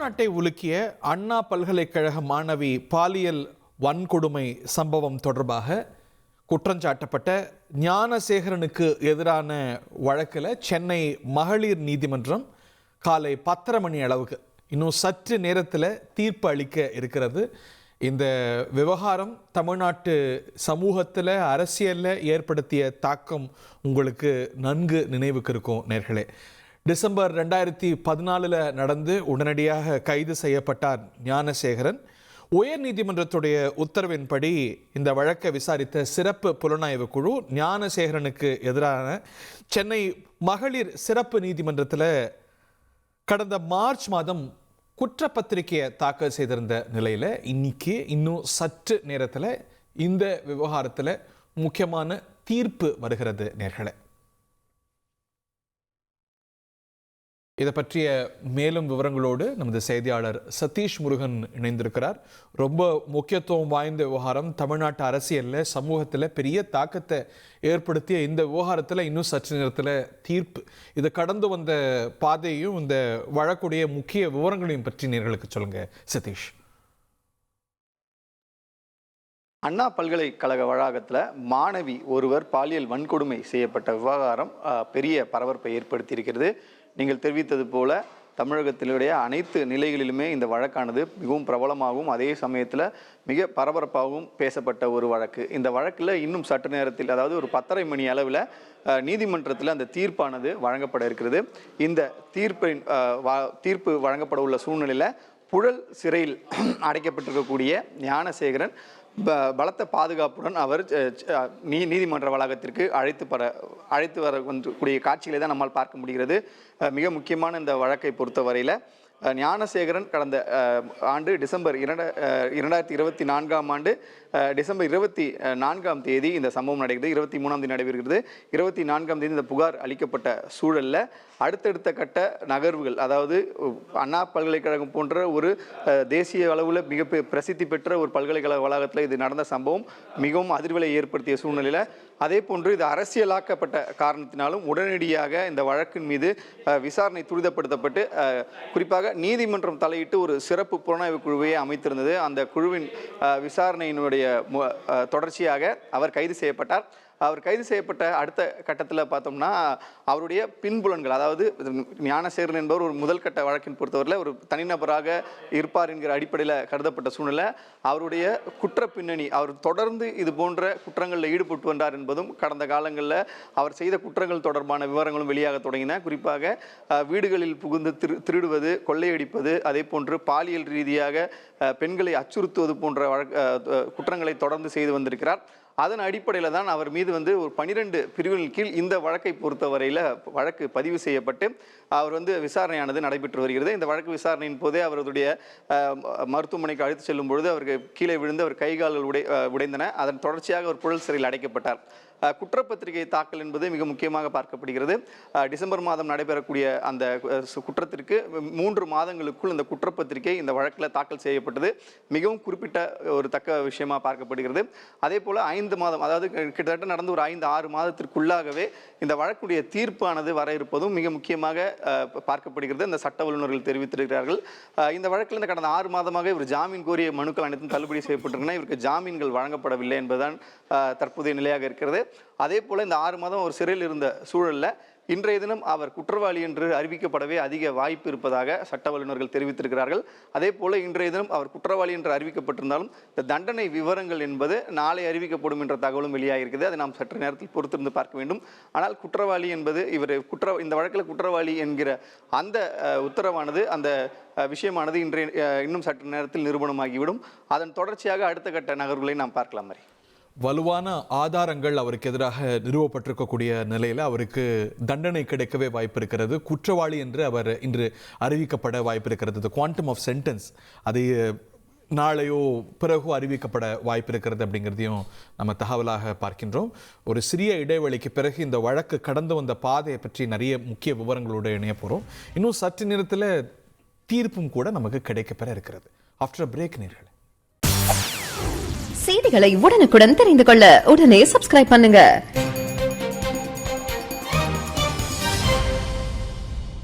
தமிழ்நாட்டை உலுக்கிய அண்ணா பல்கலைக்கழக மாணவி பாலியல் வன்கொடுமை சம்பவம் தொடர்பாக குற்றஞ்சாட்டப்பட்ட ஞானசேகரனுக்கு எதிரான வழக்கில் சென்னை மகளிர் நீதிமன்றம் காலை 10:30 மணி அளவுக்கு இன்னும் சற்று நேரத்தில் தீர்ப்பு அளிக்க இருக்கிறது. இந்த விவகாரம் தமிழ்நாட்டு சமூகத்தில் அரசியலில் ஏற்படுத்திய தாக்கம் உங்களுக்கு நன்கு நினைவுக்கு இருக்கும் நேர்களே. டிசம்பர் 2014 நடந்து உடனடியாக கைது செய்யப்பட்டார் ஞானசேகரன். உயர் நீதிமன்றத்துடைய உத்தரவின்படி இந்த வழக்கை விசாரித்த சிறப்பு புலனாய்வு குழு ஞானசேகரனுக்கு எதிரான சென்னை மகளிர் சிறப்பு நீதிமன்றத்தில் கடந்த மார்ச் மாதம் குற்றப்பத்திரிகையை தாக்கல் செய்திருந்த நிலையில் இன்னைக்கு இன்னும் சற்று நேரத்தில் இந்த விவகாரத்தில் முக்கியமான தீர்ப்பு வருகிறது நேர்களே. இதை பற்றிய மேலும் விவரங்களோடு நமது செய்தியாளர் சதீஷ் முருகன் இணைந்திருக்கிறார். ரொம்ப முக்கியத்துவம் வாய்ந்த விவகாரம், தமிழ்நாட்டு அரசியலில் சமூகத்தில் பெரிய தாக்கத்தை ஏற்படுத்திய இந்த விவகாரத்தில் இன்னும் சற்று நேரத்தில் தீர்ப்பு. இது கடந்து வந்த பாதையும் இந்த வழக்குடைய முக்கிய விவரங்களையும் பற்றி நேர்களுக்கு சொல்லுங்க சதீஷ். அண்ணா பல்கலைக்கழக வளாகத்தில் மாணவி ஒருவர் பாலியல் வன்கொடுமை செய்யப்பட்ட விவகாரம் பெரிய பரபரப்பை ஏற்படுத்தியிருக்கிறது. நீங்கள் தெரிவித்தது போல தமிழகத்தினுடைய அனைத்து நிலைகளிலுமே இந்த வழக்கானது மிகவும் பிரபலமாகவும் அதே சமயத்தில் மிக பரபரப்பாகவும் பேசப்பட்ட ஒரு வழக்கு. இந்த வழக்கில் இன்னும் சற்று நேரத்தில், அதாவது ஒரு 10:30 மணி அளவில் நீதிமன்றத்தில் அந்த தீர்ப்பானது வழங்கப்பட இருக்கிறது. இந்த தீர்ப்பு வழங்கப்பட உள்ள சூழ்நிலையில் புழல் சிறையில் அடைக்கப்பட்டிருக்கக்கூடிய ஞானசேகரன் பலத்த பாதுகாப்புடன் அவர் நீதிமன்ற வளாகத்திற்கு அழைத்து வரக்கூடிய காட்சிகளை தான் நம்மால் பார்க்க முடிகிறது. மிக முக்கியமான இந்த வழக்கை பொறுத்தவரையில் ஞானசேகரன் கடந்த ஆண்டு டிசம்பர் 2024 டிசம்பர் 24 இந்த சம்பவம் நடக்கிறது. 23 நடைபெறுகிறது. 24 இந்த புகார் அளிக்கப்பட்ட சூழலில் அடுத்தடுத்த கட்ட நகர்வுகள், அதாவது அண்ணா பல்கலைக்கழகம் போன்ற ஒரு தேசிய அளவில் மிக பிரசித்தி பெற்ற ஒரு பல்கலைக்கழக வளாகத்தில் இது நடந்த சம்பவம் மிகவும் அதிர்வலை ஏற்படுத்திய சூழ்நிலையில், அதே போன்று இது அரசியலாக்கப்பட்ட காரணத்தினாலும் உடனடியாக இந்த வழக்கின் மீது விசாரணை துரிதப்படுத்தப்பட்டு குறிப்பாக நீதிமன்றம் தலையிட்டு ஒரு சிறப்பு புலனாய்வு குழுவையை அமைத்திருந்தது. அந்த குழுவின் விசாரணையினுடைய தொடர்ச்சியாக அவர் கைது செய்யப்பட்டார். அவர் கைது செய்யப்பட்ட அடுத்த கட்டத்தில் பார்த்தோம்னா அவருடைய பின்புலன்கள், அதாவது ஞானசேகரன் என்பவர் ஒரு முதல் கட்ட வழக்கின் பொறுத்தவரையில் ஒரு தனிநபராக இருப்பார் என்கிற அடிப்படையில் கருதப்பட்ட சூழ்நிலை, அவருடைய குற்ற பின்னணி, அவர் தொடர்ந்து இது போன்ற குற்றங்களில் ஈடுபட்டு வந்தார் என்பதும் கடந்த காலங்களில் அவர் செய்த குற்றங்கள் தொடர்பான விவரங்களும் வெளியாக தொடங்கின. குறிப்பாக வீடுகளில் புகுந்து திருடுவது, கொள்ளையடிப்பது, அதே போன்று பாலியல் ரீதியாக பெண்களை அச்சுறுத்துவது போன்ற குற்றங்களை தொடர்ந்து செய்து வந்திருக்கிறார். அதன் அடிப்படையில் தான் அவர் மீது ஒரு 12 பிரிவுகளின் கீழ் இந்த வழக்கை பொறுத்தவரையில் வழக்கு பதிவு செய்யப்பட்டு அவர் விசாரணையானது நடைபெற்று வருகிறது. இந்த வழக்கு விசாரணையின் போதே அவருடைய மருத்துவமனைக்கு அழைத்து செல்லும் பொழுது அவருக்கு கீழே விழுந்து அவர் கைகால்கள் உடைந்தன. அதன் தொடர்ச்சியாக அவர் புழல் சிறையில் அடைக்கப்பட்டார். குற்றப்பத்திரிகை தாக்கல் என்பது மிக முக்கியமாக பார்க்கப்படுகிறது. டிசம்பர் மாதம் நடைபெறக்கூடிய அந்த குற்றத்திற்கு 3 மாதங்களுக்குள் இந்த குற்றப்பத்திரிகை இந்த வழக்கில் தாக்கல் செய்யப்பட்டது மிகவும் குறிப்பிட்ட ஒரு தக்க விஷயமா பார்க்கப்படுகிறது. அதே போல் 5 மாதம், அதாவது கிட்டத்தட்ட நடந்து ஒரு 5-6 மாதத்திற்குள்ளாகவே இந்த வழக்குடைய தீர்ப்பானது வர இருப்பதும் மிக முக்கியமாக பார்க்கப்படுகிறது. இந்த சட்ட வல்லுநர்கள் தெரிவித்திருக்கிறார்கள். இந்த வழக்கில் இந்த கடந்த 6 மாதமாக இவர் ஜாமீன் கோரிய மனுக்கள் அனைத்தும் தள்ளுபடி செய்யப்பட்டிருக்கின்றன. இவருக்கு ஜாமீன்கள் வழங்கப்படவில்லை என்பதுதான் தற்போதைய நிலையாக இருக்கிறது. அதே போல இந்த 6 மாதம் ஒரு சிறையில் இருந்த சூழலில் இன்றைய தினம் அவர் குற்றவாளி என்று அறிவிக்கப்படவே அதிக வாய்ப்பு இருப்பதாக சட்ட வல்லுநர்கள் தெரிவித்திருக்கிறார்கள். அதே போல இன்றைய தினம் அவர் குற்றவாளி என்று அறிவிக்கப்பட்டிருந்தாலும் இந்த தண்டனை விவரங்கள் என்பது நாளை அறிவிக்கப்படும் என்ற தகவலும் வெளியாகிருக்கிறது. அதை நாம் சற்று நேரத்தில் பொறுத்திருந்து பார்க்க வேண்டும். ஆனால் குற்றவாளி என்பது இவர் இந்த வழக்கில் குற்றவாளி என்கிற அந்த உத்தரவானது, அந்த விஷயமானது இன்னும் சற்று நேரத்தில் நிரூபணமாகிவிடும். அதன் தொடர்ச்சியாக அடுத்த கட்ட நகர்வுகளை நாம் பார்க்கலாம். மாதிரி வலுவான ஆதாரங்கள் அவருக்கு எதிராக நிறுவப்பட்டிருக்கக்கூடிய நிலையில் அவருக்கு தண்டனை கிடைக்கவே வாய்ப்பு இருக்கிறது. குற்றவாளி என்று அவர் இன்று அறிவிக்கப்பட வாய்ப்பு இருக்கிறது. குவாண்டம் ஆஃப் சென்டென்ஸ் அது நாளையோ பிறகு அறிவிக்கப்பட வாய்ப்பு இருக்கிறது அப்படிங்கிறதையும் நம்ம தகவலாக பார்க்கின்றோம். ஒரு சிறிய இடைவெளிக்கு பிறகு இந்த வழக்கு கடந்து வந்த பாதையை பற்றி நிறைய முக்கிய விவரங்களோடு இணைய போகிறோம். இன்னும் சற்று நேரத்தில் தீர்ப்பும் கூட நமக்கு கிடைக்கப்பெற இருக்கிறது. ஆஃப்டர் பிரேக் நேர்களே, செய்திகளை உடனுக்குடன் தெரிந்து கொள்ள உடனே சப்ஸ்கிரைப் பண்ணுங்க.